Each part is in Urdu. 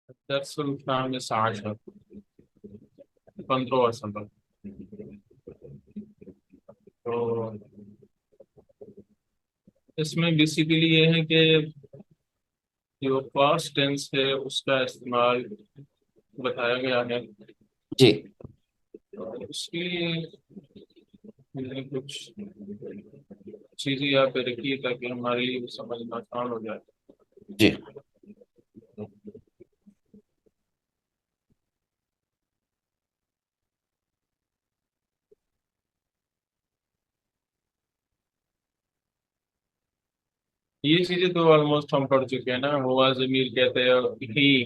الدرس الخامس عشر 15 سبق. تو اس میں بیسیکلی یہ ہے کہ جو پاسٹ ٹینس ہے اس کا استعمال بتایا گیا ہے. جی اس کے لیے میں نے کچھ چیزیں یاد پہ رکھی ہے تاکہ ہمارے لیے وہ سمجھنا آسان ہو جائے. جی یہ چیزیں تو آلموسٹ ہم پڑھ چکے ہیں نا. ہوا ضمیر کہتے ہیں ہی،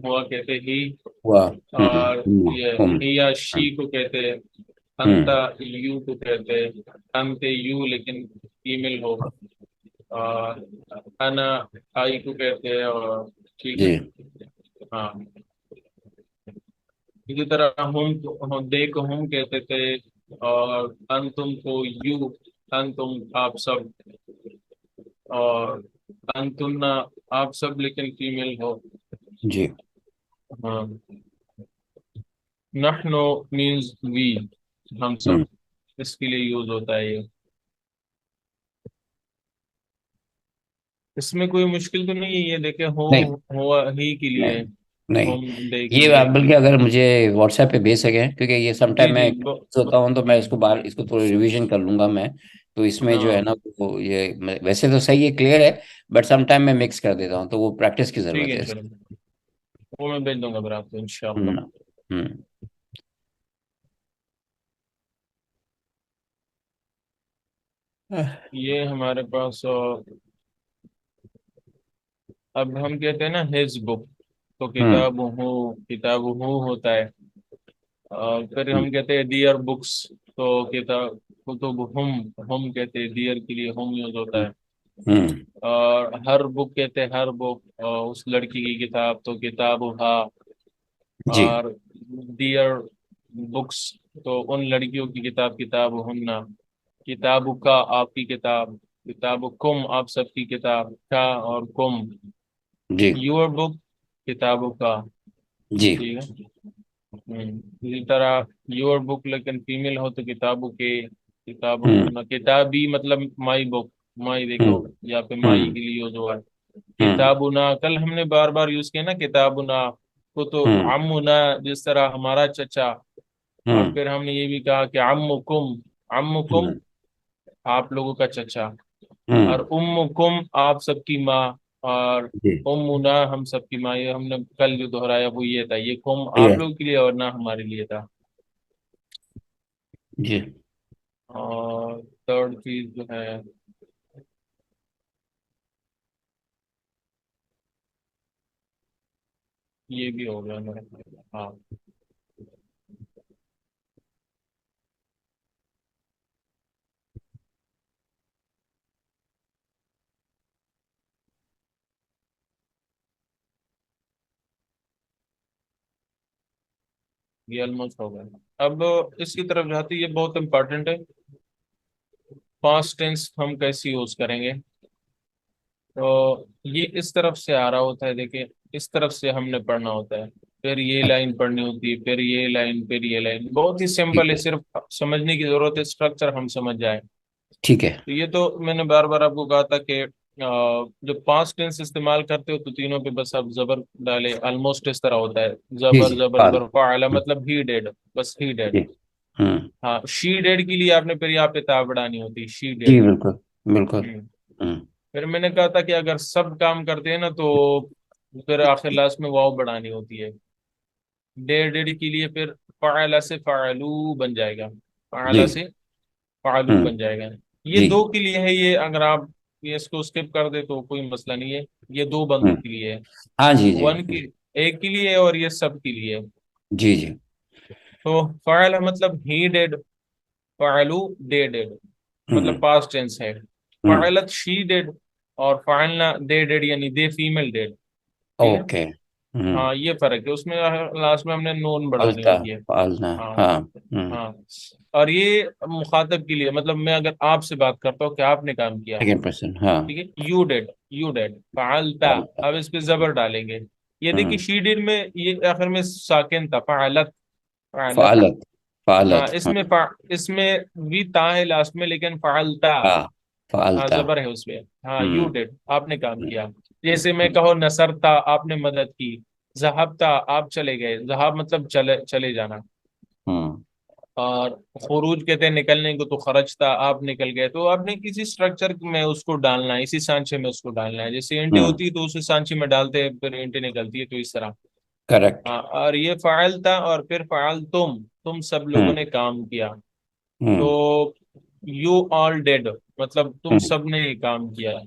ہوا کہتے ہی، ہوا اور یہ ہم ہی یا شی کو کہتے ہیں. انتا یو کو کہتے ہیں. انتے یو لیکن فیمیل ہو. اور انا آئی کو کہتے ہیں. اور ٹھیک ہے. جی ہاں، اسی طرح دے کو ہم کہتے تھے. اور انتم کو یو، انتم آپ سب. اور انتن آپ سب لیکن فیمیل ہو. جی ہاں، نحنو مینز وی، ہم سب. ہم، اس کے لیے یوز ہوتا ہے یہ. اس میں کوئی مشکل تو نہیں ہے. یہ دیکھیں نہیں ہوا ہی کے لیے، نہیں نہیں. ہوم ڈے کے یہ لیے. آپ بلکہ اگر مجھے واٹس ایپ پہ بھیج سکیں، کیونکہ یہ سم جی ٹائم جی میں ہوتا ہوں تو میں اس کو اس کو تھوڑی ریویژن کر لوں گا میں. تو اس میں جو ہاں ہے نا وہ یہ ویسے تو صحیح ہے، کلیئر ہے، بٹ سم ٹائم میں مکس کر دیتا ہوں، تو وہ پریکٹس کی ٹھیک ضرورت ہے، ہے اس چلو وہ میں بھیج دوں گا پھر آپ کو انشاءاللہ. کی. ہم، ہم، یہ ہمارے پاس اب ہم کہتے ہیں نا ہیز بک، تو ہم، کتاب ہو ہوتا ہے. اور پھر ہم کہتے ہیں دیئر بکس، تو کتاب کتب ہم کہتے ہیں. دیئر کے لیے ہم یوز ہوتا ہے. ہم، اور ہر بک کہتے ہیں ہر بک. اور اس لڑکی کی کتاب تو کتاب ہا. جی اور دیئر بکس تو ان لڑکیوں کی کتاب کتاب ہننا. کتاب کا آپ کی کتاب. کتاب کم آپ سب کی کتاب. کا اور کم جی یور بک کتابوں کا. جی ٹھیک ہے. اسی طرح یور بک لیکن فیمیل ہو تو کتابوں کے. کتابوں ہم، کتابی مطلب مائی بک. مائی ہم، دیکھو یا پہ ہم، مائی کے لیے یوز ہوا ہے. ہم، کتابنا کل ہم نے بار بار یوز کیا نا کتابنا کو. تو ہم، عمنا جس طرح ہمارا چچا. اور ہم، پھر ہم نے یہ بھی کہا کہ عمکم، عمکم ہم، آپ لوگوں کا چچا. ہم، اور امکم آپ سب کی ماں. اور جی امنا ہم سب کی ماں. یہ ہم نے کل جو دہرایا وہ یہ تھا. یہ کم آپ یہ لوگوں کے لیے اور نہ ہمارے لیے تھا. جی اور تھرڈ چیز جو ہے یہ بھی ہو گیا میرا خیال ہے. ہاں، یہ آلموسٹ ہو گیا. اب اس کی طرف جاتے یہ بہت امپورٹنٹ ہے. پاسٹ ٹینس ہم کیسے یوز کریں گے؟ تو یہ اس طرف سے آ رہا ہوتا ہے. دیکھیں اس طرف سے ہم نے پڑھنا ہوتا ہے. پھر یہ اچھا لائن پڑھنی ہوتی ہے، پھر یہ لائن، پھر یہ لائن. بہت ہی ٹھیک سمپل ہے، ہے صرف سمجھنے کی ضرورت ہے. اسٹرکچر ہم سمجھ جائیں. ٹھیک ہے تو یہ تو میں نے بار بار آپ کو کہا تھا کہ جب پاسٹ ٹینس استعمال کرتے ہو تو تینوں پہ بس آپ زبر ڈالے. آلموسٹ اس طرح ہوتا ہے. جی زبر جی زبر فعال زبر فعل مطلب ہی ڈیڈ. بس ہی ڈیڈ. جی ہوں ہاں، شی ڈیڈ کے لیے آپ نے پھر یہاں پہ تا بڑھانی ہوتی. شی جی ڈیڈ. بالکل بالکل ہوں پھر میں نے کہا تھا کہ اگر سب کام کرتے ہیں نا تو پھر آخر لاسٹ میں واو بڑھانی ہوتی ہے. ڈیڑھ ڈیڑھ کے لیے پھر فعل سے فعلو بن جائے گا. جی فعل سے فعلو ہوں بن جائے گا. یہ جی دو کے لیے ہے. یہ اگر آپ یہ اس کو اسکپ کر دے تو کوئی مسئلہ نہیں ہے. یہ دو بندوں ہوں کے لیے ہے. ہاں جی جی ون کی ایک کے لیے ہے اور یہ سب کے لیے ہے. جی جی تو فعل مطلب ہی ڈیڈ. فعلو دے ڈیڈ ہوں مطلب پاسٹ ٹینس ہے. ہوں فعلت شی ڈیڈ. اور فعلنا دے ڈیڈ یعنی دے فیمل ڈیڈ. ٹھیک ہے. اوکے ہوں ہاں یہ فرق ہے. اس میں لاسٹ میں ہم نے نون بڑھانی پلتا ہوتی ہے. پالنا ہاں ہاں ہوں ہاں. اور یہ مخاطب کے لیے مطلب میں اگر آپ سے بات کرتا ہوں کہ آپ نے کام کیا. سیکنڈ پرسن ہاں ٹھیک ہے. You dead, you dead. فعلتا. پالتا اب اس پہ زبر ڈالیں گے. یہ دیکھیے شی ڈیڈ میں یہ آخر میں ساکن تھا، فعلت، فعلت. فعلت، ہاں، فعلت، اس میں بھی تا ہے لاسٹ میں، لیکن فعلتا. ہاں، ہاں، فعلتا. زبر ہے اس پہ. ہاں، یو ہوں ڈیڈ، آپ نے کام کیا. جیسے میں کہو نصرتا، آپ نے مدد کی. ذہبتا، آپ چلے گئے. ذہاب مطلب چلے جانا. ہوں اور خروج کہتے ہیں نکلنے کو، تو خرجتا، آپ نکل گئے. تو آپ نے کسی اسٹرکچر میں اس کو ڈالنا ہے، اسی سانچے میں اس کو ڈالنا ہے. جیسے اینٹیں ہوں ہوتی ہے تو اسی سانچے میں ڈالتے ہیں، پھر اینٹیں نکلتی ہے، تو اس طرح. کریکٹ. ہاں، اور یہ فعال تھا، اور پھر فعال تم سب لوگوں ہوں نے کام کیا. تو ہوں یو آل ڈیڈ مطلب تم ہوں سب نے یہ کام کیا.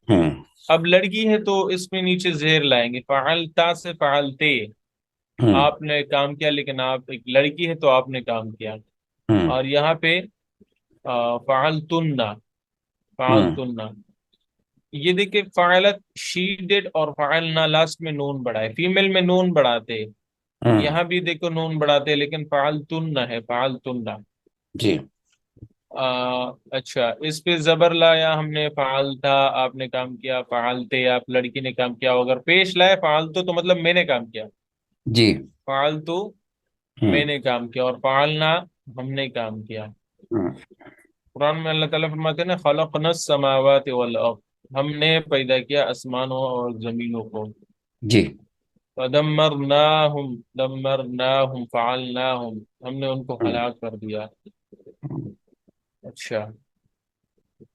ہوں اب لڑکی ہے تو اس میں نیچے زیر لائیں گے، فعلتا سے فعلتے. ہوں آپ نے کام کیا، لیکن آپ ایک لڑکی ہے تو آپ نے کام کیا. ہوں اور یہاں پہ فعلتن، ہوں فعلتن. یہ دیکھیں فعلت شی ڈیڈ اور فعلنا لاسٹ میں نون بڑھا ہے. فیمیل میں نون بڑھاتے، ہوں یہاں بھی دیکھو نون بڑھاتے، لیکن فعلتن ہے، فعلتن. جی اچھا، اس پہ زبر لایا ہم نے، فعلتا آپ نے کام کیا، فعلتے آپ لڑکی نے کام کیا. اگر پیش لائے فعلتو تو مطلب میں نے کام کیا. جی فعلتو ہوں میں نے کام کیا، اور فعلنا ہم نے کام کیا. ہوں قرآن میں اللہ تعالیٰ فرماتے ہیں نا، خلقنا السماوات والارض، ہم نے پیدا کیا آسمانوں اور زمینوں کو. جی فدمرناہم، دمرناہم فعلناہم، ہم نے ان کو ہوں ہلاک کر دیا. ہوں اچھا،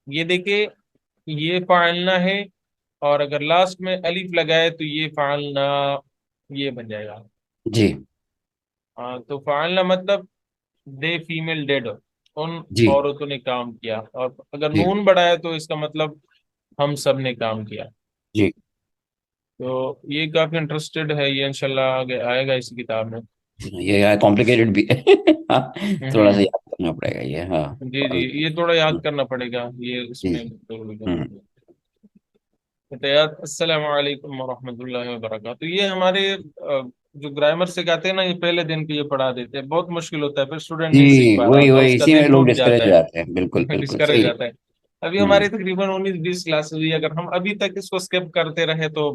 یہ دیکھیں یہ فعلنا ہے، اور اگر لاسٹ میں الف لگائے تو یہ فعلنا، یہ بن جائے گا. جی ہاں، تو فعلنا مطلب دے فیمیل ڈیڈ، ان جی عورتوں نے کام کیا. اور اگر جی نون بڑھائے تو اس کا مطلب ہم سب نے کام کیا. جی تو یہ کافی انٹرسٹڈ ہے، یہ انشاءاللہ آگے آئے گا اس کتاب میں. یہ کمپلیکیٹڈ بھی ہے. ہاں، تھوڑا سا ہوں، یاد کرنا پڑے گا یہ. ہاں جی جی، یہ تھوڑا یاد کرنا پڑے گا، یہ اس جی میں جی ضروری ہے. ہوں السلام علیکم ورحمۃ اللہ وبرکاتہ. یہ ہمارے جو گرامر سے کہتے ہیں نا، یہ پہلے دن کے یہ پڑھا دیتے ہیں، بہت مشکل ہوتا ہے، پھر اسٹوڈنٹ جی نہیں سیکھ پا رہا وہی ہوتا، وہی اس کا اسی میں دن لوگ ٹوٹ جاتا ڈسکریج ہو جاتے ہیں. بالکل ہے. بالکل ڈسکریج صحیح جاتا ہے. ابھی ہے. ہماری تقریباً 19-20 کلاسز ہوئی، اگر ہم ابھی تک اس کو اسکپ کرتے رہے تو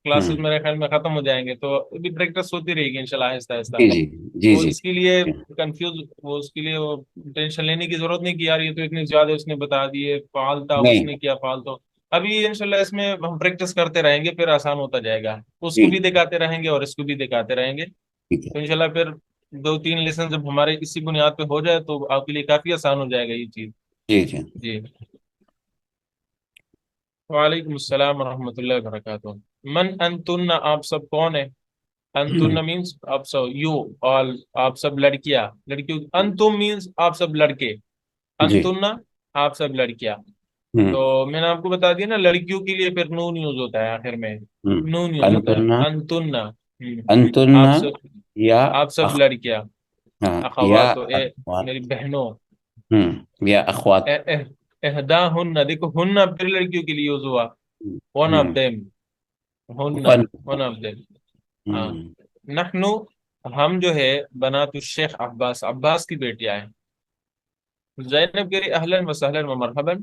کلاسز ہوں میرے خیال میں ختم ہو جائیں گے. تو ابھی پریکٹس ہوتی رہے گی انشاءاللہ، آہستہ آہستہ. جی جی جی وہ جی اس کے لیے کنفیوز، وہ اس کے لیے وہ ٹینشن لینے کی ضرورت نہیں کہ یار یہ تو اتنی زیادہ اس نے بتا دیے، فعال تھا اس نہیں. نے کیا، فعال تو. ابھی انشاءاللہ اس میں ہم پریکٹس کرتے رہیں گے، پھر آسان ہوتا جائے گا. اس کو جی بھی دکھاتے رہیں گے اور اس کو بھی دکھاتے رہیں گے. ٹھیک ہے. تو انشاءاللہ پھر 2-3 لیسن جب ہمارے اسی بنیاد پہ ہو جائے تو آپ کے لیے کافی آسان ہو جائے گا یہ چیز. جی جی جی، وعلیکم السلام ورحمۃ اللہ وبرکاتہ. من انتن، آپ سب کون ہے؟ انتن مینس آپ سب، یو آل، آپ سب لڑکیاں، لڑکیوں. انتم مینس آپ سب لڑکے. جی انتن آپ سب لڑکیاں. ہوں تو میں نے آپ کو بتا دیا نا، لڑکیوں کے لیے پھر نون یوز ہوتا ہے آخر میں، ہوں نون یوز ہوتا ہے. انتنا انتن، انتنا آپ سب، یا آپ سب اخ لڑکیاں. ہاں یا اخوات، اخوات. میری بہنوں. ہوں یا اخوات. اہدا ہن، دیکھو ہن پھر لڑکیوں کے لیے یوز ہوا. ون آف ہوں دیم، ہن، ون. One of them. ہاں. ہوں نحنو، ہم جو ہے بنات الشیخ عباس، عباس کی بیٹیاں ہیں. زینب کہہ رہی اہلن و سہلن و مرحبن.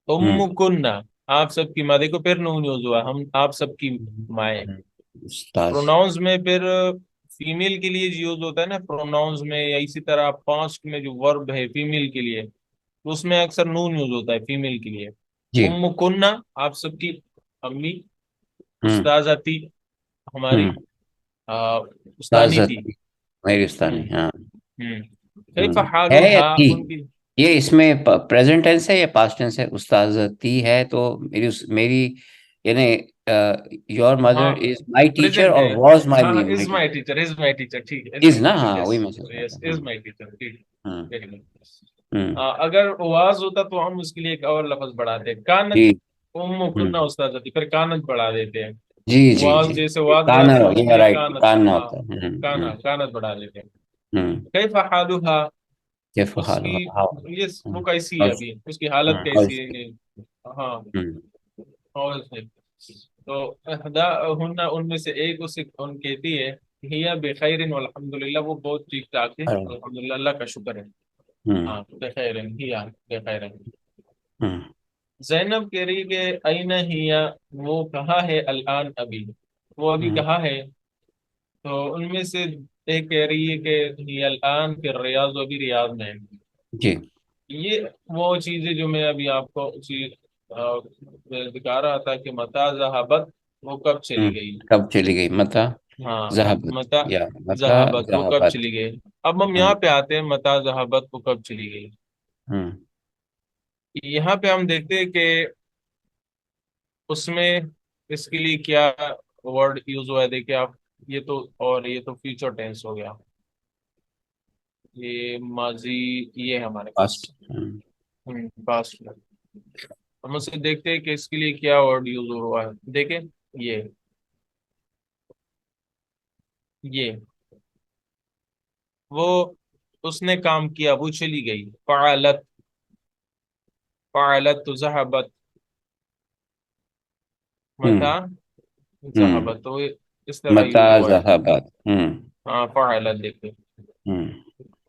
ہوں ام کننا، آپ سب کی ماں. دیکھو پھر نون یوز ہوا، ہم آپ سب کی مائیں. استاذ. پروناؤنز میں پھر فیمیل کے لیے یوز ہوتا ہے نا پروناؤنز میں، یا اسی طرح پاسٹ میں جو ورب ہے فیمیل کے لیے، تو اس میں اکثر نون یوز ہوتا ہے فیمیل کے لیے. جی ام کننا، آپ سب کی امی. ہوں استاذہ تھی، ہماری ہوں استانی استاذت تھی. میری ہوں استانی. ہاں ہوں. ہوں کیف ہے یا حالها تھی؟ ان کی. یہ اس میں پریزنٹ ٹینس ہے یا پاسٹ ٹینس ہے؟ استاذتی ہے تو میری یعنی یور ہاں، mother is my teacher present اور ہے. واز ہاں، مائی از my teacher, is my teacher. ٹھیک ہے، از از مائی نا. ٹیچر. ہاں یس وہی میں سوچ رہا یس، تھا. از مائی ٹیچر. ٹھیک. ہوں ویری گڈ. ہوں اگر واز ہوتا تو ہم اس کے لیے ایک اور لفظ بڑھا دیں، کانت. جی ام ہوں کننا استاد تھی، پھر کانت بڑھا دیتے ہیں. جی جی واز جی جیسے واز کانا. بڑھاتے ہیں اس کے یہ لیے رائٹ کانت. کاننا ہاں، ہوتا ہے. کانا، کانت بڑھا دیتے ہیں. ہوں کیف حالها، کیف اس حال کی، ہاؤ. یہ وہ کیسی ہے ہاؤ. ابھی، اس کی حالت کیسی ہے یہ. ہاں. اور سے، تو احدا ہن، ان میں سے ایک اسے ان کہتی ہے، ہیا بخیر والحمدللہ، وہ بہت ٹھیک ٹھاک ہے، الحمدللہ، اللہ کا شکر ہے. ہاں، بخیر ہیا، بخیر. زینب کہہ رہی کہ این ہیا، وہ کہاں ہے الان ابھی. وہ ابھی ہوں، کہاں ہے؟ تو ان میں سے ایک کہہ رہی ہے کہ یہ الان فی الریاض، ابھی ریاض میں ہے۔ جی یہ وہ چیزیں جو میں ابھی آپ کو دکھا رہا تھا کہ متا ذہبت، وہ کب ہوں، چلی گئی؟ کب چلی گئی؟ متا ہاں، ذہبت متا یا متا ذہبت وہ کب ذہبت؟ چلی گئی؟ اب ہم ہوں یہاں پہ آتے ہیں، متا ذہبت وہ کب چلی گئی؟ ہوں یہاں پہ ہم دیکھتے ہیں کہ اس میں اس کے لیے کیا ورڈ یوز ہوا ہے، دیکھیں آپ۔ یہ تو، اور یہ تو فیوچر ٹینس ہو گیا، یہ ماضی، یہ ہے ہمارے پاس پاسٹ۔ پاسٹ میں۔ ہم اسے دیکھتے ہیں کہ اس کے لیے کیا ورڈ یوز ہوا ہے، دیکھیں یہ یہ وہ اس نے کام کیا، وہ چلی گئی، فعلت، فعلت تو ذہبت، ہوں متا ہوں ذہبت، تو اس طرح متا یوز ہوا ہے۔ ذہبت۔ ہاں، فعلت دیکھیں، ہوں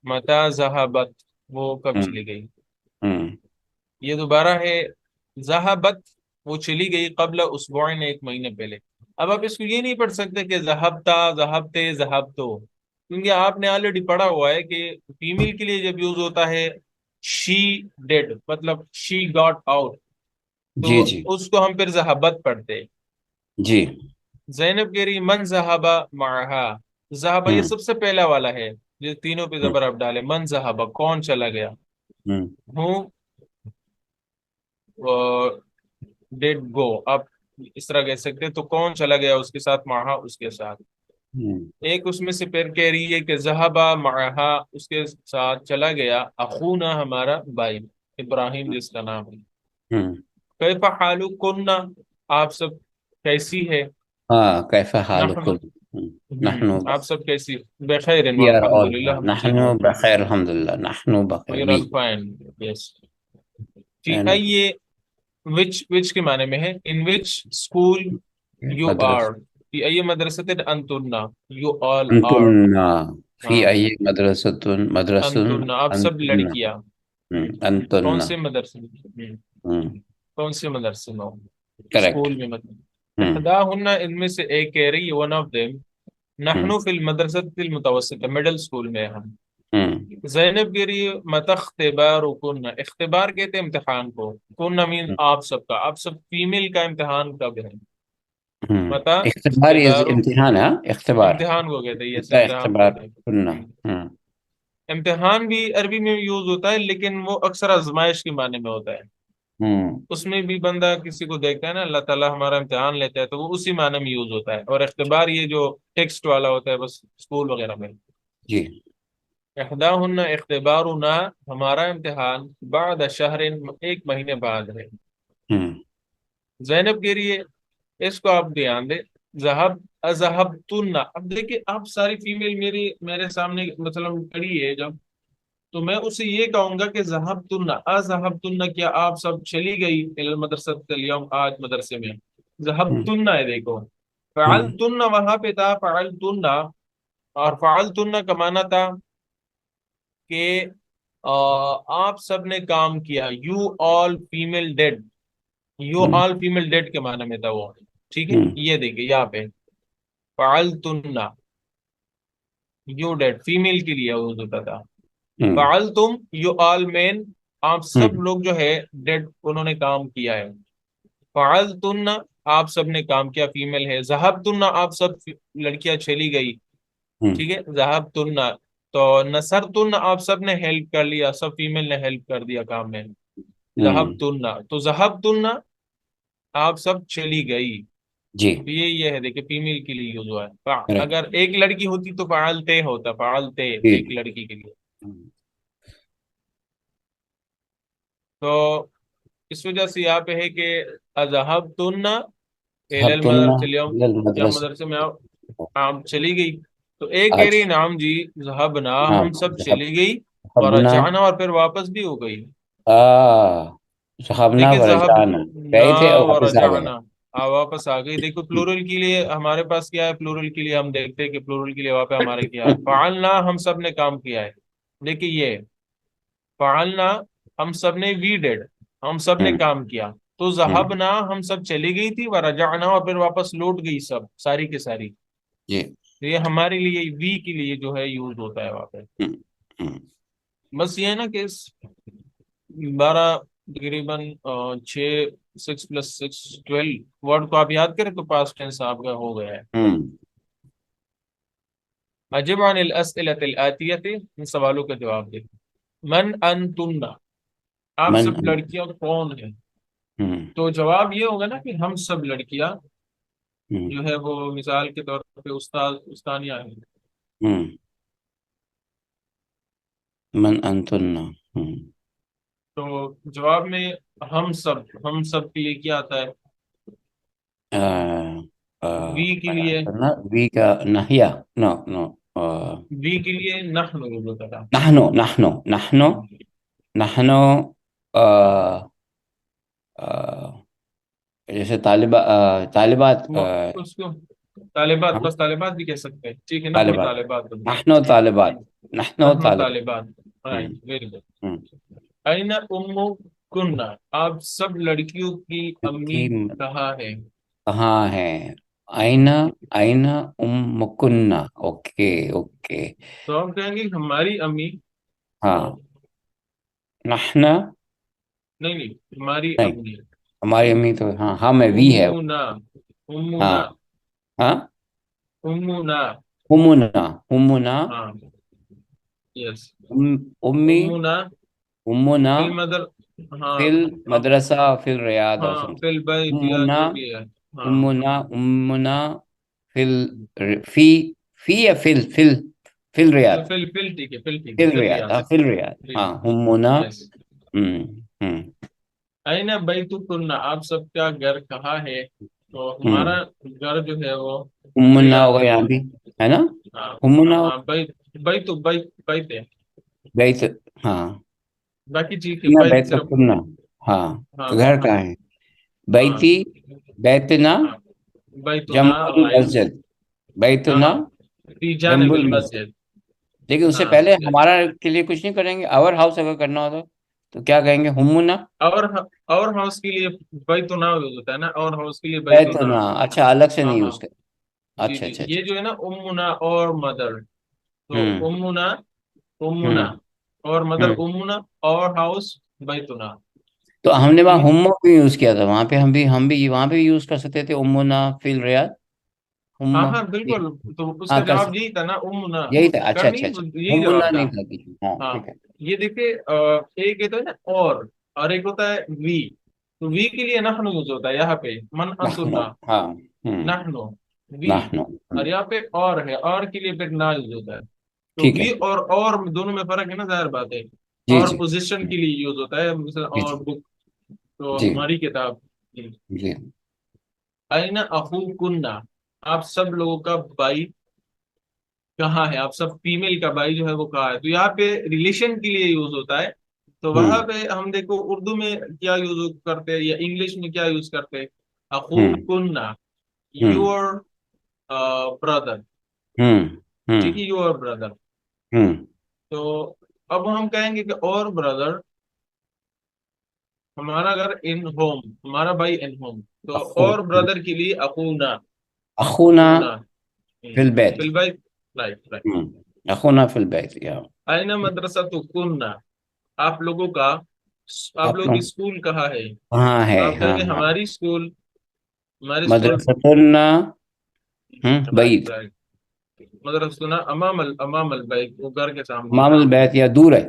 متا ذہبت، وہ کب ہوں چلی گئی؟ ہوں یہ دوبارہ ہے، ذہبت وہ چلی گئی قبل اسبوعین، ایک مہینے پہلے۔ اب آپ اس کو یہ نہیں پڑھ سکتے کہ ذہبتا، ذہبتے، ذہبتو، کیونکہ آپ نے آلریڈی پڑھا ہوا ہے کہ فیمیل کے لیے جب یوز ہوتا ہے شی ڈیڈ، مطلب شی گاٹ آؤٹ، تو جی جی اس کو ہم پھر ذہبت پڑھتے۔ جی زینب کہہ رہی من ذہبا معہا، ذہبا یہ ہوں سب سے پہلا والا ہے جو تینوں پہ ہوں زبر آپ ڈالے، من ذہبا کون چلا گیا، ہوں ہوں ڈیڈ گو، آپ اس طرح کہہ سکتے ہیں۔ تو کون چلا گیا اس کے ساتھ، معہا اس کے ساتھ۔ ہوں ایک اس میں سے پھر کہہ رہی ہے کہ ذہبا معہا، اس کے ساتھ چلا گیا اخونا، ہمارا بھائی ابراہیم جس کا نام ہے۔ ہوں کیف حالکن، آپ سب کیسی ہے؟ ہاں کیف نحن، حالکم؟ نحن آپ سب کیسی؟ بخیر we are والحمد all للہ، ہم نحن ٹھیک ہیں۔ بخیر الحمد للہ، نحن بخیر، وی وی آر فائن، یس، ٹھیک ہے۔ اینڈ یہ وچ کے معنی میں ہے، ان وچ اسکول یو آر، مدرسہ فی ای مدرسۃ انتنا، یو آل آر، انتن فی ہاں، ای مدرستن مدرسن انتنا آپ سب انتن لڑکیاں، انتن کون سے مدرسے میں؟ کون سے مدرسے میں ہو؟ کریکٹ۔ اسکول میں مطلب، احداہن ان میں سے ایک کہہ رہی ہے، ون آف دیم، نحنو فی المدرسۃ المتوسطہ، مڈل اسکول میں ہم۔ زینب گیری مت اختبار کن، اختبار کہتے ہیں امتحان کو، کن مین آپ سب کا، آپ سب فیمیل کا امتحان کب ہے؟ متا اختبار از اختبار، امتحان، ہاں اختبار، امتحان کو کہتے ہیں، یس کا امتحان کو اختبار کہتے سننا۔ ہیں۔ امتحان بھی عربی میں یوز ہوتا ہے، لیکن وہ اکثر آزمائش کے معنی میں ہوتا ہے۔ ہوں اس میں بھی بندہ کسی کو دیکھتا ہے نا، اللہ تعالیٰ ہمارا امتحان لیتا ہے، تو وہ اسی معنی میں یوز ہوتا ہے۔ اور اختبار یہ جو ٹیکسٹ والا ہوتا ہے بس اسکول وغیرہ میں۔ جی احداہن اختبارنا، ہمارا امتحان، بعد شہر، ایک مہینے بعد ہے۔ ہوں زینب کہہ رہی ہے، اس کو آپ دھیان دیں، ذہب اذہبتن، اب دیکھیں آپ ساری فیمیل میرے سامنے مثلا کھڑی ہے جب، تو میں اسے یہ کہوں گا کہ ذہبتن اذہبتن، کیا آپ سب چلی گئی الی المدرسۃ اليوم، آج مدرسے میں؟ ہوں ذہبتن ہے، دیکھو ہوں فعلتن وہاں پہ تھا فعلتن، اور فعلتن کا معنی تھا کہ آپ سب نے کام کیا، you all female dead, you ہوں آل فیمیل ڈیڈ کے معنی میں تھا وہ، ٹھیک ہے۔ ہوں یہ دیکھیے یہاں پہ فعلتن، یو ڈیڈ فیمیل کے لیے یوز ہوتا تھا، ہوں فعلتم یو آل مین، آپ ہوں سب لوگ جو ہے ڈیڈ انہوں نے کام کیا ہے۔ فعلتن، آپ سب نے کام کیا، فیمیل ہے۔ ذہبتن، آپ سب لڑکیاں چلی گئی، ہوں ٹھیک ہے۔ ذہبتن، تو نصرتن، آپ سب نے ہیلپ کر لیا، سب فیمیل نے ہیلپ کر دیا کام میں۔ ہوں ذہبتن، تو ذہبتن آپ سب چلی گئی، جی تو یہ ہے دیکھیں فیمیل کے لیے یوز ہوا ہے۔ کریکٹ اگر ایک لڑکی ہوتی تو فعلتے ہوتا، فعلتے جی ایک لڑکی کے لیے۔ تو اس وجہ سے یہاں پہ ہے کہ اذهبتن الى ذهبتن المدرسة اليوم، إلى کیا المدرسة مدرسے میں آپ چلی گئی؟ تو ایک کہہ رہی آج نام جی، ذهبنا نعم ہم سب ذهب چلی گئی، ذهبنا ورجعنا اور پھر واپس بھی ہو گئی۔ ذهبنا دیکھیں ورجعنا، ذهبنا گئے تھے اور واپس آ گئے۔ ورجعنا، واپس آ گئی۔ دیکھو پلورل کے لیے ہمارے پاس کیا ہے، پلورل کے لیے ہم دیکھتے ہیں کہ پلورل کے لیے وہاں پہ ہمارے کیا ہے، فعلنا ہم سب نے کام کیا ہے۔ دیکھیے یہ فعلنا، ہم سب نے، وی ڈیڈ، ہم سب نے ہوں کام کیا۔ تو ذہبنا ہم سب چلی گئی تھی، ورجعنا اور پھر واپس لوٹ گئی سب ساری کی ساری. جی. تو یہ ہمارے لیے وی کے لیے جو ہے یوز ہوتا ہے وہاں پہ. ہم، ہم، بس یہ ہے نا کہ 12 تقریباً 6 6 + 6 12 ورڈ کو آپ یاد کریں تو پاسٹ ٹینس آپ کا ہو گیا ہے. ہم. اجب عن الاسئلۃ الآتیۃ، ان سوالوں کا جواب دیں. من انتن، آپ من. سب لڑکیاں کون ہیں؟ ہم، تو جواب یہ ہوگا نا کہ ہم سب لڑکیاں ہم، جو ہے وہ مثال کے طور پہ استاد استانیہ ہیں. ہم. من انتن. ہم. تو جواب میں ہم سب کے لیے کیا آتا ہے؟ آ، آ، وی کے من لیے، انتن وی کا نہیا. نو نو. وی کے لیے نحن یوز ہوتا تھا. نحنو نحنو نحنو نحنو. آ، آ، جیسے طالبات. اس کو طالبات، ہاں، بس طالبات بھی کہہ سکتے ہیں. ٹھیک ہے، نحن طالبات. طالبات نحنو طالبات. نحنو نحن طالبات. طالبات. ہم، رائٹ، ویری گڈ. ہم. این کننا، آپ سب لڑکیوں کی امی کی کہاں ہے؟ کہاں ہے؟ آئینہ. آئینہ کنہ. Okay okay. تو ہم کہیں گے ہماری امی. ہاں. نحنا. نہیں نہیں، ہماری نہیں، امی. ہماری امی تو ہاں ہاں میں وی ہے. امنا، ہاں. امنا، ہاں. امنا. ہمنا. ہمنا. ہاں، یس. امی. امنا امنا فی المدر. ہاں. فی اب المدرسہ فی الریاض اور ہاں سمثنگ. فی البیت یا امنا. جو بھی ہے. ہاں. امنا فی فی یا فی الریاض. فل ٹھیک ہے، فل ٹھیک فی ہے، فل الریاض، ریاض. فی الریاض. جی ہاں جی. ہمنا. یس. ہم، ہم، این بیتکن، آپ سب کا گھر کہاں ہے؟ تو ہم. ہمارا گھر جو ہے وہ امنا ریاض ہوگا میں یہاں ہے. بھی، ہے نا. ہاں امنا. ہاں، بیت ہے. بیت. ہاں. باقی ٹھیک ہے، کنہ بیت بیت صرف. کنہ. ہاں. ہاں تو گھر کہاں ہے؟ ہاں بیتی. بیتنا. ہاں. بیتنا، جنب رائٹ. المسجد. بیتنا ہاں، فی جنب جانب المسجد. المسجد. لیکن اس سے ہاں، پہلے ہمارا کے لیے کچھ نہیں کریں گے. اور ہاؤس اگر کرنا ہوتا تو کیا کہیں گے؟ ہمنا. اور ہاؤس کے لیے بیتنا یوز ہوتا ہے نا، اور ہاؤس کے لیے بیتنا. بیتنا. اچھا، الگ سے ہاں نہیں ہاں. یوز کر. جی اچھا جی، اچھا یہ اچھا. جو ہے نا امنا اور مدر. تو ہوں امنا، امنا ہوں اور مدر ہوں. امنا، اور ہاؤس بیتنا. تو ہم نے وہاں ٹھیک ہے. ہمو کیوں یوز کیا تھا؟ وہاں پہ ہم بھی وہاں پہ یوز کر سکتے تھے امنا فی الریاض. ہاں ہما. ہاں بالکل. تو اس ہاں کا کر جواب سکتے. یہی تھا نا، امنا. یہی تھا. اچھا کرنی اچھا اچھا. یہی ہمنا جواب تھا. نہیں تھا کچھ. ہاں ہاں، ٹھیک ہے. یہ دیکھیے ایک یہ تو ہے نا اور ایک ہوتا ہے وی. تو وی کے لیے نحن یوز ہوتا ہے یہاں پہ، من نحنو. انتنا. ہاں. ہوں. نحنو، وی. نحنو. اور یہاں پہ اور ہے، اور کے لیے پھر نا یوز ہوتا ہے. تو ٹھیک ہے. وی اور دونوں میں فرق ہے نا، ظاہر بات ہے. جی اور جی. پوزیشن کے لیے یوز ہوتا ہے، مثلا جی اور جی بک. تو جی ہماری کتاب. جی. این اخوکن، آپ سب لوگوں کا بھائی کہاں ہے؟ آپ سب فیمیل کا بھائی جو ہے وہ کہاں ہے؟ تو یہاں پہ ریلیشن کے لیے یوز ہوتا ہے. تو ہوں وہاں پہ ہم دیکھو اردو میں کیا یوز کرتے ہیں یا انگلش میں کیا یوز کرتے ہیں. ہوں اخوکن، ہوں یور برادر. ہوں ہوں ٹھیک ہے، یور بردر. ہوں. تو اب ہم کہیں گے کہ اور بردر، ہمارا گھر ان ہوم، ہمارا بھائی ان ہوم. تو اخو. اور بردر کے لیے اخونا. اخونا اخونا فی البیت. فی البیت. Right right. ہوں. اخونا فی البیت یا. این مدرسہ تو کننا، آپ لوگوں کا، آپ آپ لوگ کی لوگ اسکول کہاں ہے؟ کہاں ہے؟ تو آپ کہیں ہاں گے ہاں. ہماری اسکول، ہماری اسکول. مدرستنا. رائٹ بعید. رائٹ. مدرسہ امام البیت، وہ گھر کے سامنے امام ہے. البیت یا دور ہے.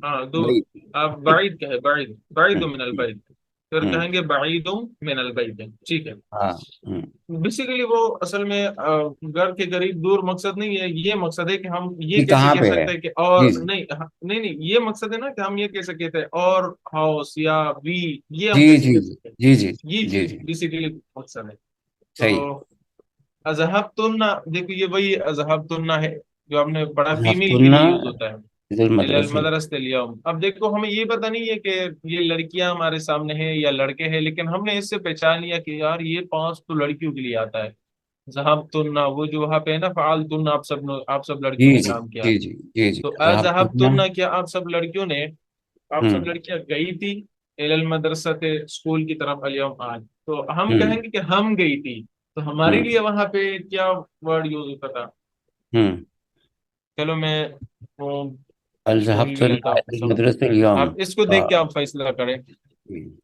ہاں دور. بعید. آپ بعید کہیں، بعید بعید ہوں من البیت. پھر ہوں. کہیں گے بعید من البیت. ٹھیک ہے. ہاں. ہوں. بیسیکلی وہ اصل میں گھر کے قریب دور مقصد نہیں ہے، یہ مقصد ہے کہ ہم یہ یہ کیسے کہاں کہہ پہ ہے؟ سکتے ہیں کہ اور جی جی نہیں نہیں نہیں، یہ مقصد ہے نا کہ ہم یہ کہہ سکتے تھے اور ہاؤس یا وی، یہ ہم جی کیسے جی کہہ جی سکتے ہیں. جی جی یہ جی چیز جی. بیسیکلی مقصد ہے. صحیح. تو اذهبتن، دیکھو یہ وہی اذهبتن ہے جو ہم نے پڑھا، فیمیل کے حفتنا لیے یوز ہوتا ہے. فی المدرسہ. المدرسۃ اليوم. اب دیکھو ہمیں یہ پتہ نہیں ہے کہ یہ لڑکیاں ہمارے سامنے ہیں یا لڑکے ہیں، لیکن ہم نے اس سے پہچان لیا کہ یار یہ پانچ تو لڑکیوں کے لیے آتا ہے. ذهبتن، وہ جو وہاں پہ ہے نا، فعلتن، آپ سب جی لڑکیوں نے جی کام کیا. جی جی جی جی. تو ذهبتنا. اذهبتن، کیا آپ سب لڑکیوں نے، آپ ہوں. سب لڑکیاں گئی تھی الی المدرسۃ اسکول کی طرف الیوم آج، تو ہم ہوں کہیں گے کہ ہم گئی تھی، تو ہمارے ہوں لیے وہاں پہ کیا ورڈ یوز ہوتا تھا؟ ہوں چلو میں وہ بول الذهبت لیتا ہوں سب، المدرسة اليوم. اب اس کو دیکھ کے آپ فیصلہ کریں،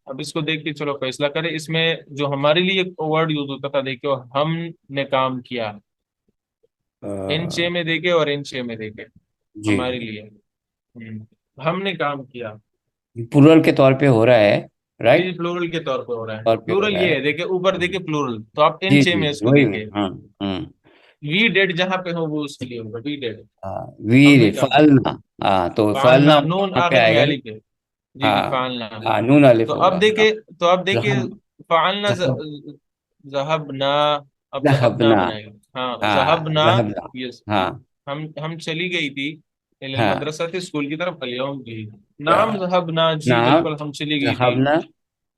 اب اس کو دیکھ کے چلو فیصلہ کریں، اس میں جو ہمارے لیے ورڈ یوز ہوتا تھا دیکھو، ہم نے کام کیا، ان چھ میں دیکھے اور ان چھ میں دیکھے جی ہمارے لیے، ہم نے کام کیا، پلورل کے طور پہ ہو رہا ہے، جی رائٹ؟ پلورل کے طور پہ ہو رہا ہے، طور پہ ہو پلورل رہا یہ ہے. ہے دیکھیں اوپر دیکھیں پلورل، تو آپ ان جی چھ جی میں اس کو وہی. دیکھیں، ہاں ہاں وی ڈیڈ جہاں پہ ہو وہ اس کے لیے ہوگا، وی ڈیڈ، ہم ویر نے کام کیا، فعلنا. ہاں تو فعلنا فعلنا نون وہاں پہ آخر آئے میں گا. علی پہ، جی جی ہاں فعلنا، ہاں نون الف تو ہوگا. اب دیکھیں، تو اب دیکھیں ذہب فعلنا ذہب ذہبنا، اب ذہبنا ذهبنا. بنائیں گے، ہاں ہاں ذہبنا، ذهبنا. یس، ہاں ہم چلی گئی تھی ہاں المدرسہ اسکول کی طرف، الیوم کی، آ، نام ذہبنا، جی نعم بالکل ہم چلی گئی تھی، ذهبنا.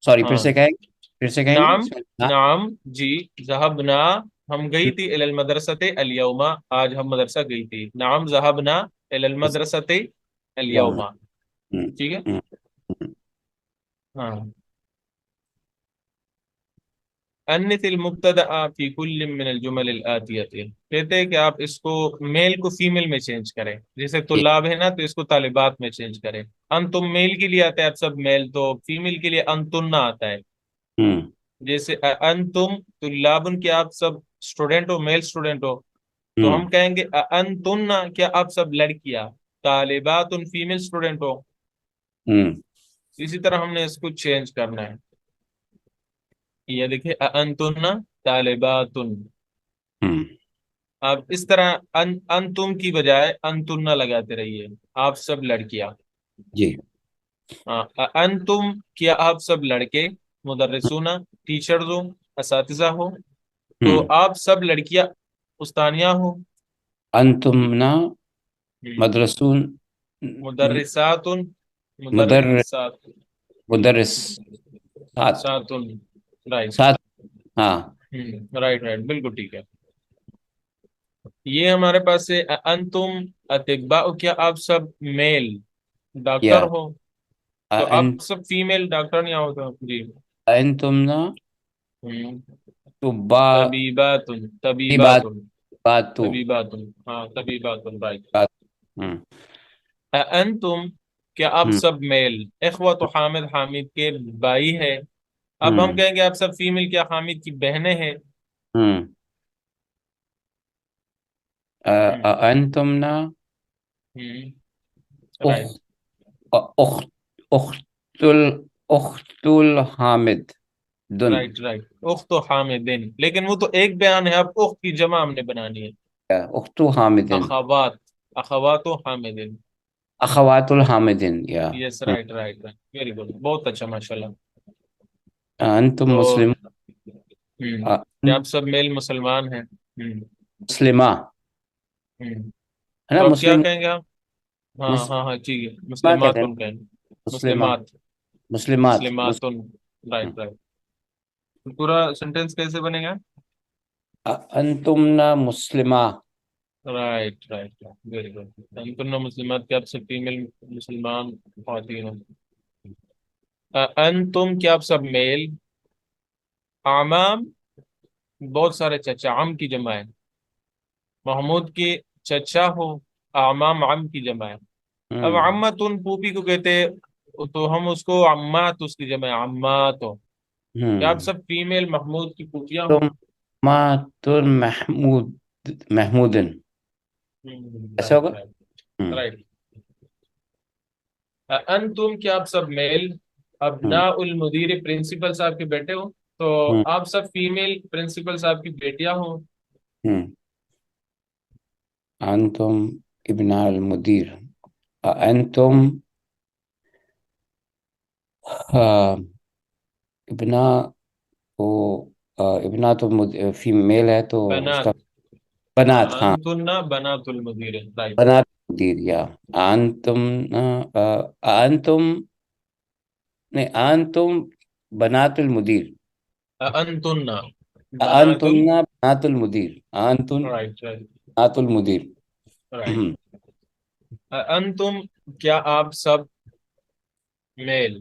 سوری پھر ہاں سے کہیں گے، پھر سے کہیں گے نام، اس میں نعم. نام جی، ذہبنا ہم گئی تھی الی المدرسۃ الیوم، آج ہم مدرسہ گئی تھی، نام ذہبنا الی المدرسۃ یوم. الیوم، ہم، ٹھیک ہے، ہم، ہم. ہاں، انث المبتدا فی کل من الجمل الاتیہ، کہتے ہیں کہ آپ اس کو میل کو فیمیل میں چینج کریں، جیسے جی. طلاب ہے نا تو اس کو طالبات میں چینج کریں، انتم میل کے لیے آتا ہے اب سب میل، تو فیمیل کے لیے انتن آتا ہے، ہم، جیسے انتم طلابن، کیا آپ سب اسٹوڈینٹ ہو، میل اسٹوڈینٹ ہو، تو ہم، ہم کہیں گے انتن، کیا آپ سب لڑکیاں، طالبات فیمیل اسٹوڈینٹ ہو، ہم، اسی طرح ہم نے اس کو چینج کرنا ہے، یہ دیکھیں انتن طالبات، ہم. آپ اس طرح انتم کی بجائے انتن لگاتے رہیے، آپ سب لڑکیاں، جی. ہاں، انتم کیا آپ سب لڑکے، مدرسون ٹیچرز ہو، اساتذہ ہو، تو ہم. آپ سب لڑکیاں استانیہ ہو، انتمنا مدرسون. مدرسات، مدر مدرسات، مدرس سات. ساتن، رائٹ، سات. ہاں. رائٹ رائٹ بالکل ٹھیک ہے، یہ ہمارے پاس ہے انتم اطباء، کیا آپ سب میل ڈاکٹر یا ہو، تو آپ سب فیمیل ڈاکٹر نہیں ہوتا، جی، انتمنا ہوں، طبا. طبیبات، طبیبات، بات باتو. طبیبات، ہاں طبیبات، رائٹ، بات. ہم، انتم کیا آپ ہم، سب میل، اخوت حامد، حامد کے بھائی ہے، اب ہم ہم، کہیں گے آپ سب فیمیل، کیا حامد کی بہنیں ہیں، ہم. انتمنا رائٹ، اخ اخت اخت اخت الحامد دن. رائٹ رائٹ، اخت و حامدین، لیکن وہ تو ایک بیان ہے، اب اخت کی جمع ہم نے بنانی ہے، اخت حامدن. اخوات، اخوات و حامدین، اخوات الحامدن یا. Yes right right right, very good, بہت اچھا ماشاء اللہ، انتم تو مسلم. کیا آپ سب میل مسلمان ہیں، مسلمہ ہوں، ہے نا. تو اب کیا مسلم کہیں گے آپ؟ ہاں ہاں ہاں ٹھیک ہے، مسلمہ کہتے مسلمات ہیں. کہیں گے، مسلمہ مسلمات، مسلمات مسلمات، رائٹ رائٹ، پورا سینٹینس کیسے بنے گا؟ انتمنا مسلمہ. رائٹ رائٹ ویری گڈ، انتم مسلمات، کیا آپ سب فیمیل مسلمان خواتین ہیں، انتم کیا آپ سب میل، اعمام بہت سارے چچا، عم کی جمع ہے، محمود کی چچا ہو، اعمام عم کی جمع ہے، اب ہم، عمتن پھوپھی کو کہتے ہیں، تو ہم اس کو عمات، اس کی جمع ہے عمات ہو، کیا آپ ہم. سب فیمیل محمود کی پھوپھیاں ہو، تم مات محمود محمودن. ایسا رائٹ ہوگا. رائٹ ہم، رائٹ، انتم کیا آپ سب میل، ہم، ابناء المدیر پرنسپل صاحب کے بیٹے ہو، تو ہم، آپ سب فیمیل پرنسپل صاحب کی بیٹیاں ہو، ہم. انتم ابناء المدیر. انتم ابنا کو ابنا تو فیمیل ہے تو اس بنات، کا بنات. ہاں انتن بنات المدیر، رائٹ، بنات مدیر یا. انتم انتم نہیں انتم بنات المدیر. انتن بنات انتم بنات المدیر. انتم رائٹ رائٹ بنات المدیر. رائٹ، انتم کیا آپ سب میل،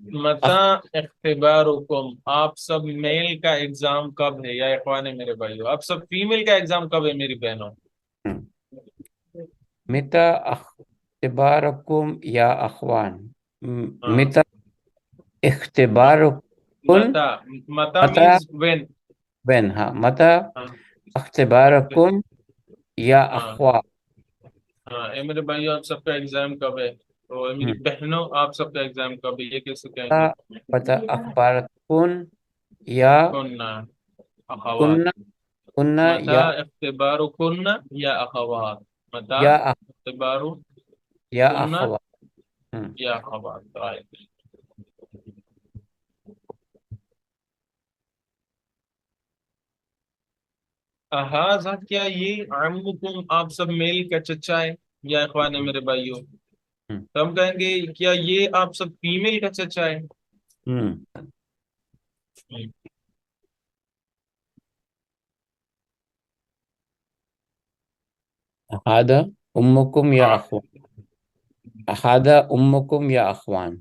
متا اختبارکم، آپ سب میل کا ایگزام کب ہے یا اخوانے میرے بھائیو، آپ سب فیمیل کا ایگزام کب ہے میری بہنوں؟ متى اختباركم يا اخوان. ہاں، متى اختباركم. متا، متا متى. مینز وین. وين. ها متى ہاں اختباركم يا ہاں اخوان. ہاں، اے میرے بھائیو آپ سب کا ایگزام کب ہے؟ تو اے میری بہنوں آپ سب کا ایگزام کب ہے، یہ کیسے کہیں گے؟ متى اخباركم يا کننا اخوات. كنا. كنا متا يا اختبار کننا یا اخوات. متا يا اختبار يا کننا اخوان. یا اخوات. رائٹ. احاذہ، کیا یہ عمکم آپ سب میل کا چچا ہے یا اخوان ہے میرے بھائیوں؟ تو ہم کہیں گے کیا یہ آپ سب فیمیل کا چچا ہے؟ هذا امكم يا ہاں، اخوان. هذا امكم يا اخوان.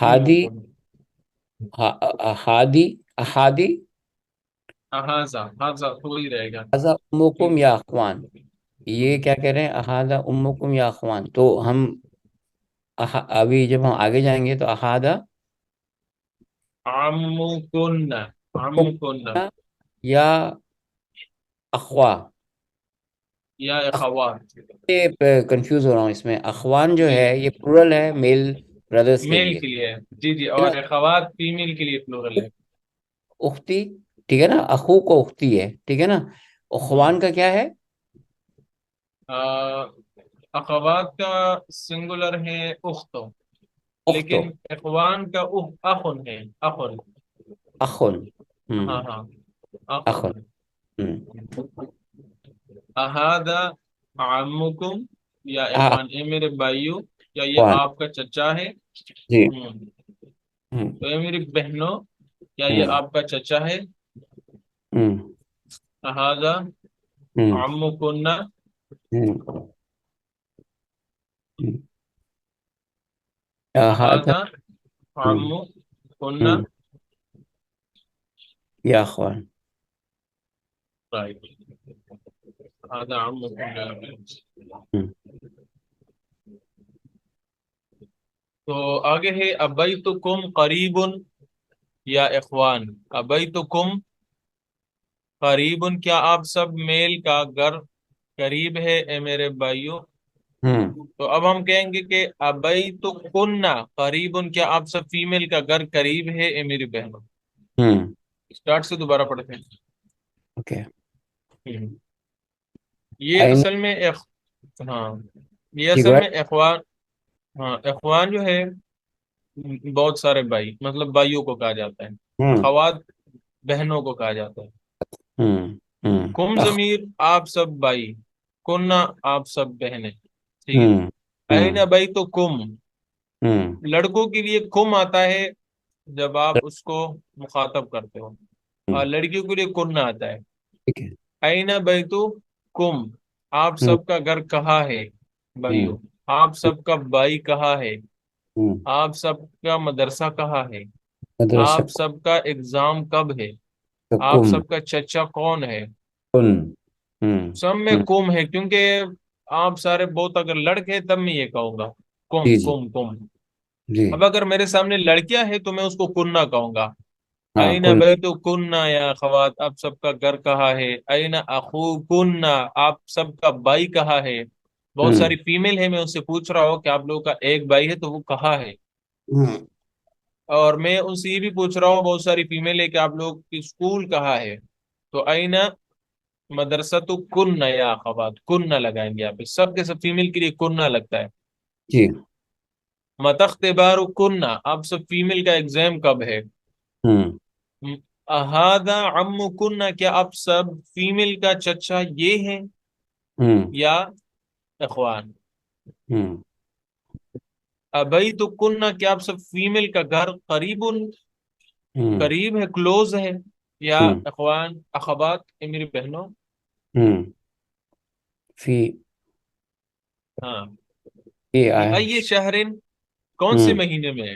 هذه. امکم. هذه. هذه. احاذہ، حاذہ وہی رہے گا. هذا امكم يا اخوان. یہ کیا کہہ رہے ہیں؟ احادہ امکم یا اخوان. تو ہم ابھی جب ہم آگے جائیں گے تو احادہ عمکن، عمکن یا اخوا. یا اخوات. کنفیوز ہو رہا ہوں اس میں. اخوان جو جی، ہے یہ پلورل ہے میل بردرس کے میل لیے. کے لیے ہے. جی جی، ہے نا؟ اور اخوات فیمیل کے لیے پلورل ہے. اختی. ٹھیک ہے نا. اخو کو اختی ہے. ٹھیک ہے نا. ہوں. اخوان کا کیا ہے؟ آ، اخوات کا سنگولر ہے اختو، اختو. لیکن اخوان کا اخن ہے، اخن. اخن. ہاں ہاں، اخن. اخن. ہم۔ احادہ عمکم یا آ- اخوان، اے میرے بھائیو کیا یہ اخوان. آپ کا چچا ہے؟ جی. ہوں. ہم، تو اے میری بہنوں کیا یہ ہم، آپ کا چچا ہے؟ ہم، احادہ ہم، عمکن ہم، ہم۔ هذا. احادہ ہم، عمکن. ہم، یا اخوان. رائٹ. احادہ عمکن. ہم، تو آگے ہے ابیتکم قریب یا اخوان. ابیتکم قریب، کیا آپ سب میل کا گھر قریب ہے اے میرے بھائیوں؟ ہم، تو اب ہم کہیں گے کہ ابیتکن قریب، کیا آپ سب فیمیل کا گھر قریب ہے اے میری بہنوں؟ ہم۔ اسٹارٹ سے دوبارہ پڑھتے اوکے. ہیں. یہ آئین. اصل میں ہاں، یہ جی اصل گوڈ. میں اخوان. ہاں، اخوان جو ہے بہت سارے بھائی، مطلب بھائیوں کو کہا جاتا ہے. ہم، اخوات بہنوں کو کہا جاتا ہے. ہم، ہم، کم ضمیر آپ سب بھائی، کننا آپ سب بہنیں. ٹھیک ہم، ہے. ہم، این بھائی تو کم، ہم۔ لڑکوں کے لیے کم آتا ہے جب آپ اس کو مخاطب کرتے ہو، ہم، اور لڑکیوں کے لیے کننا آتا ہے. ٹھیک ہے. این بیتو کم، آپ ہم، سب کا گھر کہاں ہے ہم، بھائیو؟ آپ سب کا بھائی کہاں ہے؟ ہم۔ آپ سب کا مدرسہ کہاں ہے؟ مدرسہ آپ سب کا ایگزام کب ہے؟ آپ کم. سب کا چچا کون ہے؟ کن. ہم، سب میں ہم۔ کم ہے کیونکہ آپ سارے بہت، اگر لڑکے تب میں یہ کہوں گا جی کم جی کم کم. جی. اب اگر میرے سامنے لڑکیاں ہیں تو میں اس کو کننا کہوں گا. ہاں اینا کن. بیتو کننا یا اخوات، آپ سب کا گھر کہاں ہے؟ اینا اخو کننا، آپ سب کا بھائی کہاں ہے؟ بہت ہم، ساری فیمیل ہے، میں اس سے پوچھ رہا ہوں کہ آپ لوگوں کا ایک بھائی ہے تو وہ کہاں ہے. ہم، اور میں ان سے یہ بھی پوچھ رہا ہوں، بہت ساری فیمیل ہے، کہ آپ لوگ کی اسکول کہاں ہے؟ تو اینا مدرسہ تو کننا یا اخوات، کننا لگائیں گے. آپ سب کے سب فیمیل کے لیے کننا لگتا ہے. جی. متخت بارو کننا، آپ سب فیمیل کا ایگزام کب ہے؟ ہم، احادہ عم کننا، کیا آپ سب فیمیل کا چچا یہ ہیں ہم، یا اخوان؟ ہم، ابئی تو کننا، کیا آپ سب فیمیل کا گھر قریب، ہم، قریب ہے، کلوز ہے، یا ہم، اخوان اخوات اے میری بہنوں؟ ہم۔ فی. ہاں. فی فی آئے. ای شہرن، کون سے ہم، مہینے میں ہے؟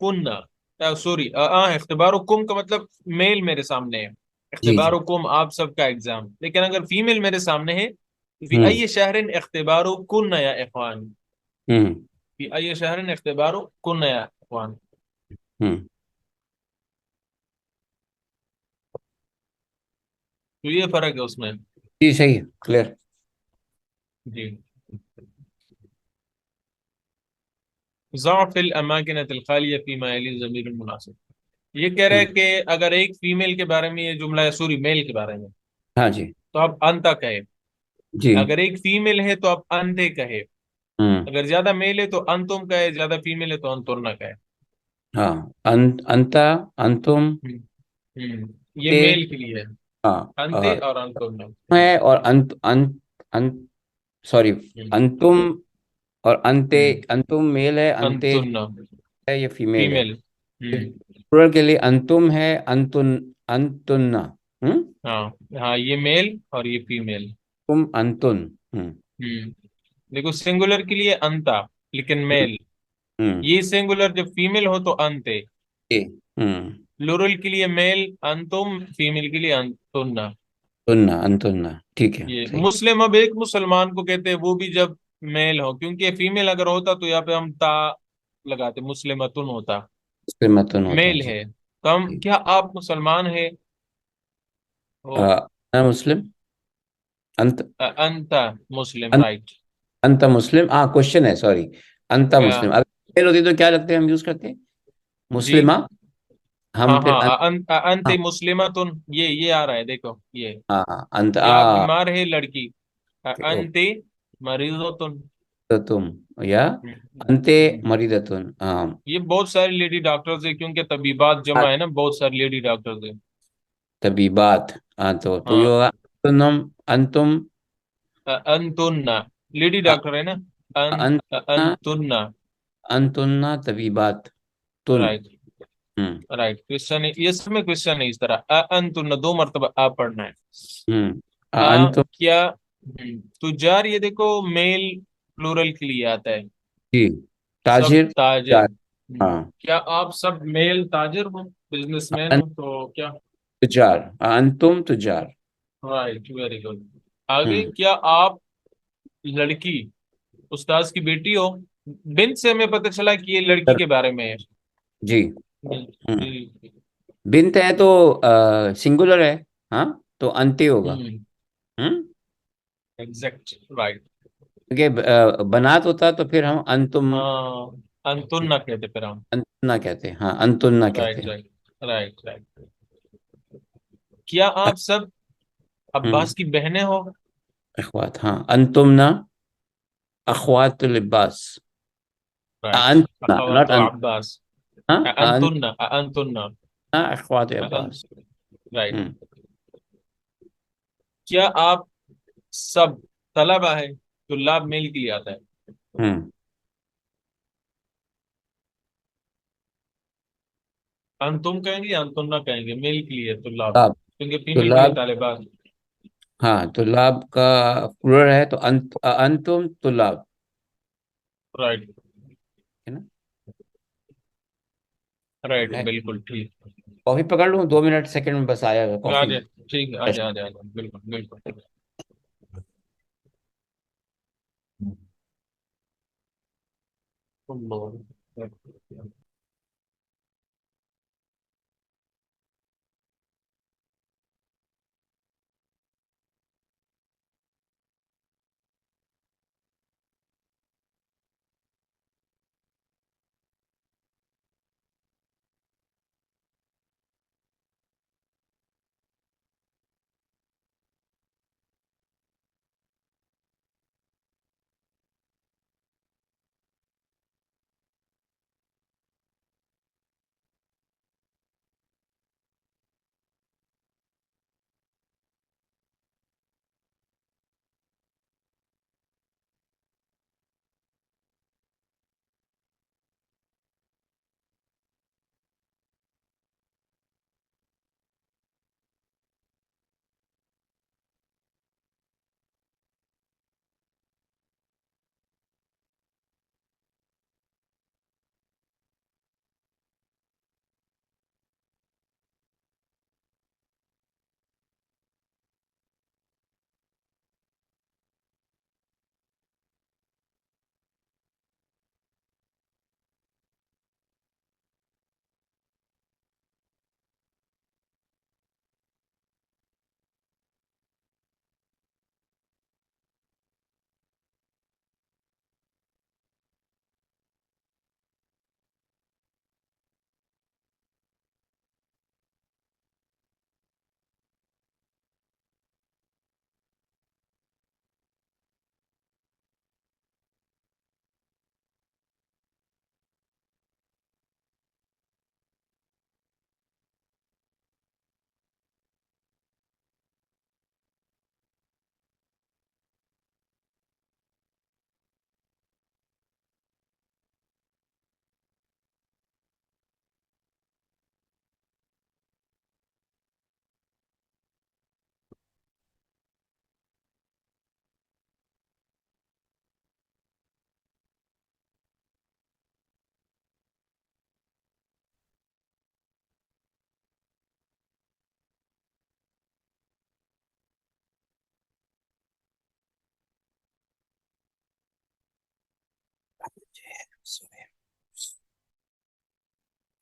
کننا، سوری اختبارو کم کا مطلب میل میرے سامنے ہے، جی جی۔ اختبارو کم آپ سب کا ایگزام، لیکن اگر فیمیل میرے سامنے ہے فی ہوں ای شہر اختبارو کننا یا اخوان، ہوں فی ای شہر اختبارو کننا یا اخوان. ہوں۔ تو یہ فرق ہے اس میں. جی صحیح، کلیئر۔ جی. ضعف الاماکن الخالیہ فیما یلی ضمیر المناسب، یہ کہہ رہے ہوں۔ ہیں کہ اگر ایک فیمیل کے بارے میں یہ جملہ ہے، سوری میل کے بارے میں، ہاں جی۔ تو آپ انتا کہے. جی۔ اگر ایک فیمیل ہے تو آپ انتے کہے. ہوں۔ اگر زیادہ میل ہے تو انتم کہے، زیادہ فیمیل ہے تو انترنا کہے. ہاں، انتا، انتم، ہوں. ہوں. یہ تے، میل کے لیے ہے، ہاں، انتے اور اور انتم. ہے، اور انت انت انت سوری، ہوں. انتم اور انتے، ہوں. انتم میل ہے، انتے انتن ہے یہ فیمیل ہے۔ فیمیل. ہوں. پلورل کے لیے انتم ہے، انتن، انتننا، ہوں، ہاں. ہاں یہ میل اور یہ فیمیل. تم انتن، ہوں ہوں. دیکھو سنگولر کے لیے انتا لیکن ہوں میل، ہوں، یہ سنگولر جب فیمیل ہو تو انتے، جی، ہوں، پلورل کے لیے میل انتم، فیمیل کے لیے انتن. تننا، انتننا، ٹھیک ہے، یہ صحیح۔ مسلم اب ایک مسلمان کو کہتے ہیں وہ بھی جب میل ہو، کیونکہ فیمیل اگر ہوتا تو یہاں پہ ہم تا لگاتے، مسلمتن ہوتا، اس پہ متن ہوتا ہے، میل جی ہے. تو ہم جی۔ کیا آپ مسلمان ہے ہو؟ انا مسلم، انت، انت مسلم، انت، رائٹ. انت مسلم، ہاں کوشچن ہے، سوری، انت کیا؟ مسلم، اگر فیل ہوتی تو کیا لگتے ہیں، ہم یوز کرتے ہیں جی. مسلمہ، ہم ہاں پھر ہاں انت، انت ہاں مسلمتن، یہ آ رہا ہے دیکھو یہ. ہاں انت یا بیمار ہے لڑکی، اوکے، انت مریضتن. تم، یا انت مریدتن، ہاں، یہ بہت ساری لیڈی ڈاکٹرز ہیں کیونکہ طبیبات جمع ہے نا، بہت ساری لیڈی ڈاکٹرز ہیں. طبیبات، ہاں، تو یہ ہاں. ہوگا انتم، انتم، انتن لیڈی ڈاکٹر ہے نا، انتنا، انتن. انتنا طبیبات، تن، رائٹ. ہوں رائٹ. کوشچن ہے یہ سب میں، کوشچن ہے اس طرح انتن دو مرتبہ آ پڑھنا ہے. ہوں، انتم، کیا تجار، یہ دیکھو میل پلورل کے لیے آتا ہے، جی، سب تاجر، تاجر. تجار، ہاں، کیا آپ سب میل تاجر ہو، بزنس مین ہو تو کیا؟ تجار، انتم تجار، رائٹ، ویری گڈ. آگے ہوں، کیا آپ لڑکی استاذ کی بیٹی ہو؟ بنت سے ہمیں پتہ چلا کہ یہ لڑکی کے بارے میں ہے. جی، ہوں، جی. بنت ہے تو سنگولر ہے، ہاں، تو انتے ہوگا، ہوں، ایگزیکٹ، رائٹ. کیونکہ بنات ہوتا تو پھر ہم انتم، ہاں انتن نہ کہتے پھر ہم. انتنا کہتے ہیں، ہاں، انتنا کہتے رائٹ ہیں، رائٹ. Right right. کیا آپ سب ہوں، عباس کی بہنیں ہو؟ اخوات، ہاں، انتمنا اخوات العباس، رائٹ. انتنا اخوات ناٹ انت، عباس. ہاں، انتن انتن. انتنا اخوات عباس، رائٹ. ہوں، کیا آپ سب طلبہ ہے؟ طلاب میل کے لیے آتا ہے. ہوں، انتم کہیں گے یا انتم نہ کہیں گے، میل کے لیے طلاب، طلاب، کیونکہ فیمیل کے لیے طلاب، طالبات. ہاں، طلاب کا پلورل ہے تو انتم طلاب، رائٹ. ہے نا؟ رائٹ میں بالکل ٹھیک. کافی پکڑ لوں، 2 منٹ سیکنڈ میں بس آیا گا آ کافی۔ جائے. ٹھیک ہے، آ جائے آ جائے آ جائے. بالکل بالکل. اللہ.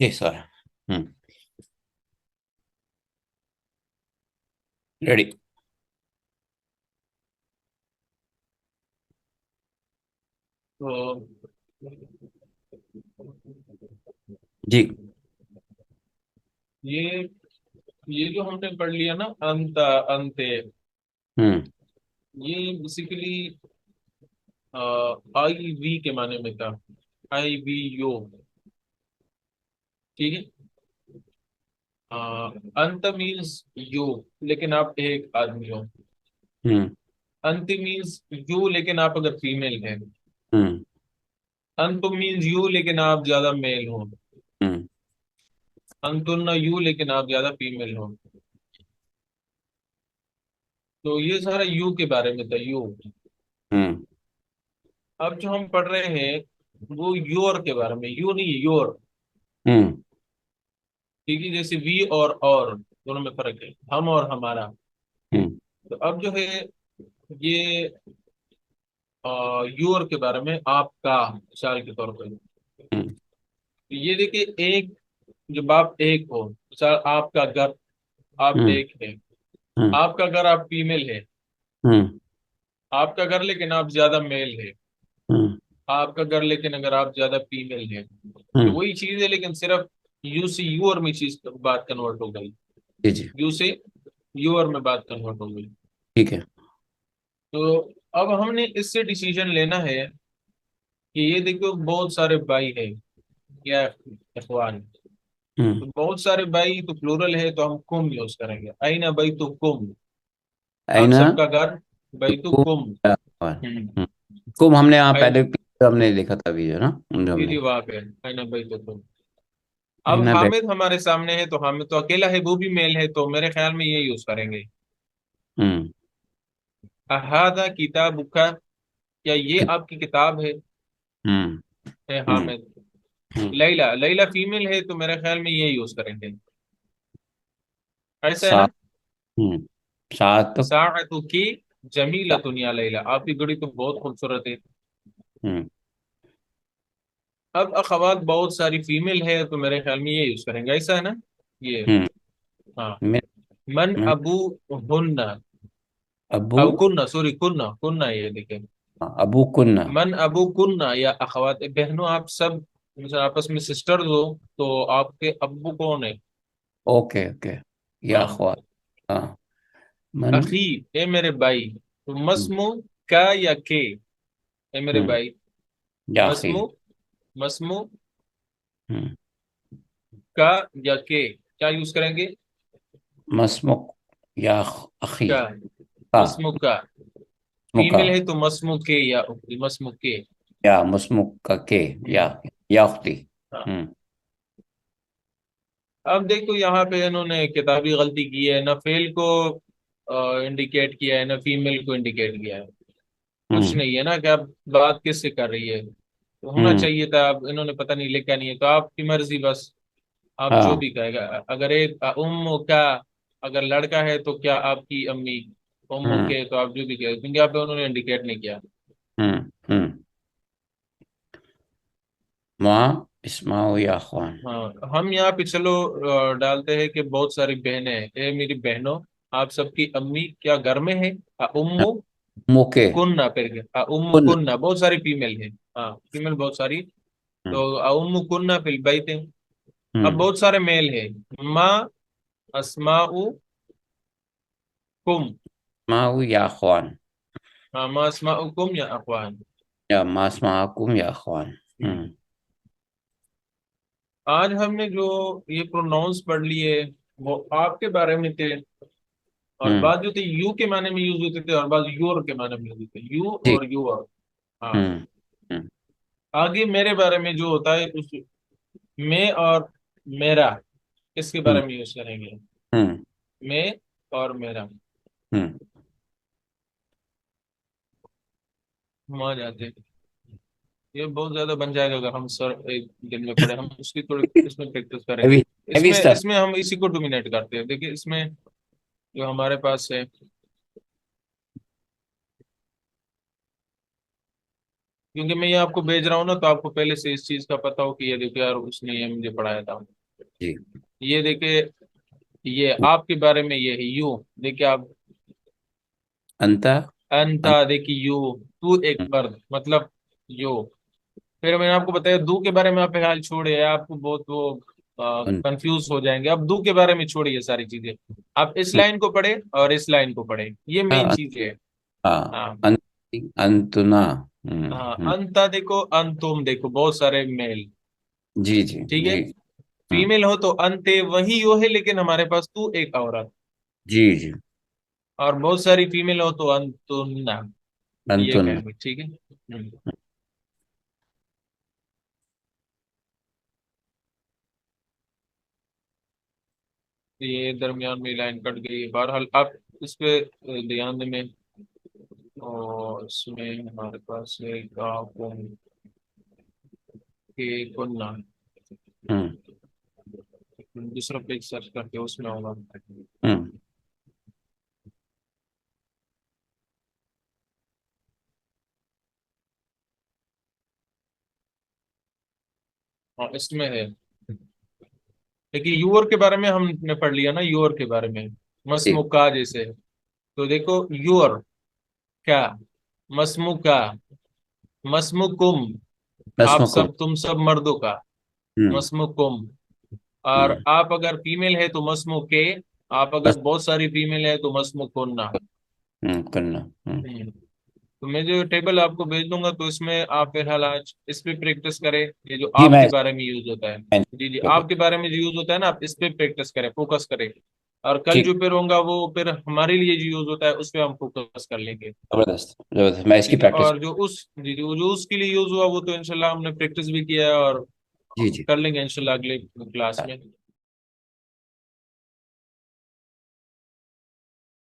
جی سر، ریڈی. تو جی. یہ یہ جو ہم نے پڑھ لیا نا، انت انتے، ہوں یہ بیسیکلی آئی وی کے معنی میں تھا. آئی وی یو، ٹھیک ہے. انت مینس یو لیکن آپ ایک آدمی ہو. ہوں انت مینس یو لیکن آپ اگر فیمیل ہیں. ہوں انتم مینس یو لیکن آپ زیادہ میل ہو. ہوں انتن یو لیکن آپ زیادہ فیمیل ہو. تو یہ سارا یو کے بارے میں تھا، یو. ہوں اب جو ہم پڑھ رہے ہیں وہ یور کے بارے میں، یو نہیں، یور. ہوں ٹھیک ہے، جیسے وی اور دونوں میں فرق ہے، ہم اور ہمارا. ہوں تو اب جو ہے یہ یور کے بارے میں، آپ کا، مثال کے طور پر. ہوں یہ دیکھیے، ایک، جب آپ ایک ہو، مثال آپ کا گھر، آپ ہوں ایک ہے. ہوں آپ کا گھر، آپ فیمیل ہے. ہوں آپ کا گھر لیکن آپ زیادہ میل ہے. ہوں آپ کا گھر لیکن اگر آپ زیادہ فیمیل ہے تو ہوں وہی چیز ہے، لیکن صرف یو سے یور میں چیز بات کنورٹ ہو گئی. جی جی یو سے یور میں بات کنورٹ ہو گئی. ٹھیک ہے. تو اب ہم نے اس سے ڈیسیجن لینا ہے کہ یہ دیکھو بہت سارے بھائی ہیں یا اخوان. ہوں تو بہت سارے بھائی تو پلورل ہے تو ہم کم یوز کریں گے. اینا بھائی تو کم، آپ اینا سب کا گھر، بھائی تو کم. کم. ہوں. کم ہم نے پہلے ہم نے دیکھا تھا ابھی جو ہے نا، جو ہم جی نے جی، واہ ہے اینا بھائی تو کم. اب اینا بیٹ. حامد ہمارے سامنے ہے تو حامد تو اکیلا ہے، وہ بھی میل ہے، تو میرے خیال میں یہ یوز کریں گے. ہوں احاذہ کتاب کا، کیا یہ آپ کی کتاب ہے، ہوں اے ہوں حامد. ہوں لیلا، لیلا فیمیل ہے تو میرے خیال میں یہ یوز کریں گے. ایسا ہے نا. سات. ہوں سات. ساعت کی جمیلۃ یا لیلا، آپ کی گھڑی تو بہت خوبصورت ہے. ہوں اب اخوات بہت ساری فیمیل ہے تو میرے خیال میں یہ یوز کریں گے. ایسا ہے نا. یہ ہوں ہاں. من من من ابو ہن، ابو. او کننا، سوری، کننا، کننا، یہ دیکھیں. ابو کننا. من ابو کننا، یا اخوات بہنوں آپ سب مثلا آپس میں سسٹرز ہو تو آپ کے ابو کون ہے؟ Okay okay. یا ہاں. اخوات. ہاں. من. اخی، اے میرے بھائی. تو ہوں مسمو کا یا کے، اے میرے ہوں بھائی. یا اخی. مسمو، مسمو ہوں کا یا کے، کیا یوز کریں گے؟ مسمک یا اخی. کا. کا مسمو کا. مکا. فیمیل ہے تو مسمو کے یا اختی، مسمو کے. یا مسمک کا کے. ہوں. یا اختی. ہاں. ہوں اب دیکھو یہاں پہ انہوں نے کتابی غلطی کی ہے، نہ فیل کو انڈیکیٹ کیا ہے، نہ فیمیل کو انڈیکیٹ کیا ہے. ہوں کچھ نہیں ہے نا کہ اب بات کس سے کر رہی ہے. تو ہونا ہوں چاہیے تھا، اب انہوں نے پتہ نہیں لکھا نہیں ہے، تو آپ کی مرضی بس. آپ جو ہاں. بھی کہے گا، اگر ایک کا اگر لڑکا ہے تو کیا آپ کی امی ہوں کے، تو آپ جو بھی کہے، کیونکہ آپ انہوں نے انڈیکیٹ نہیں کیا. ہوں ہوں ماں اسماؤ یا اخوان. ہاں. ہم یہاں پہ چلو ڈالتے ہیں کہ بہت ساری بہنیں ہیں. اے میری بہنوں، آپ سب کی امی کیا گھر میں ہے؟ امو موکے. کننا، پھر امو کن. کننا، بہت ساری فیمیل ہیں. ہاں، فیمیل بہت ساری. ہوں تو امو کننا فی البیت. اب ہوں بہت سارے میل ہیں. ماں اسماء کم. اسماؤ یا اخوان. ہاں، ماں اسماء کم یا اخوان. یا ما اسماءکم یا اخوان. ہوں آج ہم نے جو یہ پروناؤنس پڑھ لیے وہ آپ کے بارے میں تھے، اور ہوں بعض جو تھے یو کے معنی میں یوز ہوتے تھے، اور بعض یور کے معنی میں یوز ہوتے تھے، یو جی. اور یور. ہاں. ہوں ہوں آگے میرے بارے میں جو ہوتا ہے اس میں اور میرا، اس کے ہوں بارے میں یوز کریں گے. ہوں میں اور میرا. ہوں ہم آ جاتے ہیں. یہ بہت زیادہ بن جائے گا اگر ہم سر ایک دن میں پڑھے. ہم اس کی تھوڑی اس میں پریکٹس کریں گے. ہیوی اس ہیوی میں اسٹف. اس میں ہم اسی کو ڈومینیٹ کرتے ہیں. دیکھیے اس میں جو ہمارے پاس ہے، کیونکہ میں یہ آپ کو بھیج رہا ہوں نا، تو آپ کو پہلے سے اس چیز کا پتا ہو کہ یہ دیکھو یار اس نے یہ مجھے پڑھایا تھا. جی. یہ دیکھے، یہ آپ کے بارے میں یہ ہے یو. دیکھیے آپ، انتا. انتا دیکھیے یو، تو ایک مرد مطلب یو. پھر میں نے آپ کو بتایا دو کے بارے میں، آپ فی الحال چھوڑے، آپ کو بہت وہ کنفیوز ہو جائیں گے. اب دو کے بارے میں چھوڑیے ساری چیزیں، آپ اس لائن کو پڑھے اور اس لائن کو پڑھے، یہ مین چیز ہے. ہاں انتنا. ہاں. انتا دیکھو، انتم دیکھو، بہت سارے میل. جی جی ٹھیک ہے. جی. فیمیل ہو تو انتے، وہی یو ہے لیکن ہمارے پاس تو ایک عورت. جی جی. اور بہت ساری فیمیل ہو تو انتنا، یہ انتن. کہیں گے. ٹھیک ہے. یہ درمیان میں لائن کٹ گئی ہے. بہرحال آپ اس پہ دھیان دیں. اور اس میں ہمارے پاس ہے کننا. ہوں. دوسرا پیج سرچ کرتے اس میں ہوگا. ہوں. ہاں اس میں ہے. لیکن یور کے بارے میں ہم نے پڑھ لیا نا، یور کے بارے میں ٹھیک. مسمو کا جیسے. تو دیکھو یور کیا، مسمو کا، مسمو کم، بس آپ مکم. سب، تم سب مردوں کا، ہوں. مسمو کم. اور ہوں. آپ اگر فیمیل ہے تو مسمو کے، آپ اگر بس. بہت ساری فیمیل ہے تو مسمو کننا. کرنا. تو میں جو ٹیبل آپ کو بھیج دوں گا تو اس میں آپ فی الحال آج اس پہ پریکٹس کریں. یہ جو جی آپ میں. کے بارے میں یوز ہوتا ہے، جی جی آپ کے بارے میں جو یوز ہوتا ہے نا، آپ اس پہ پریکٹس کریں، فوکس کریں. اور کل ٹھیک. جو پھر ہوگا وہ پھر ہمارے لیے جو یوز ہوتا ہے اس پہ ہم فوکس کر لیں گے. زبردست زبردست، میں اس کی ٹھیک ہے. پریکٹس. اور جو اس، جی جی، وہ جو اس کے لیے یوز ہوا وہ تو انشاءاللہ ہم نے پریکٹس بھی کیا ہے، اور جی جی. کر لیں گے انشاءاللہ اگلے کلاس میں.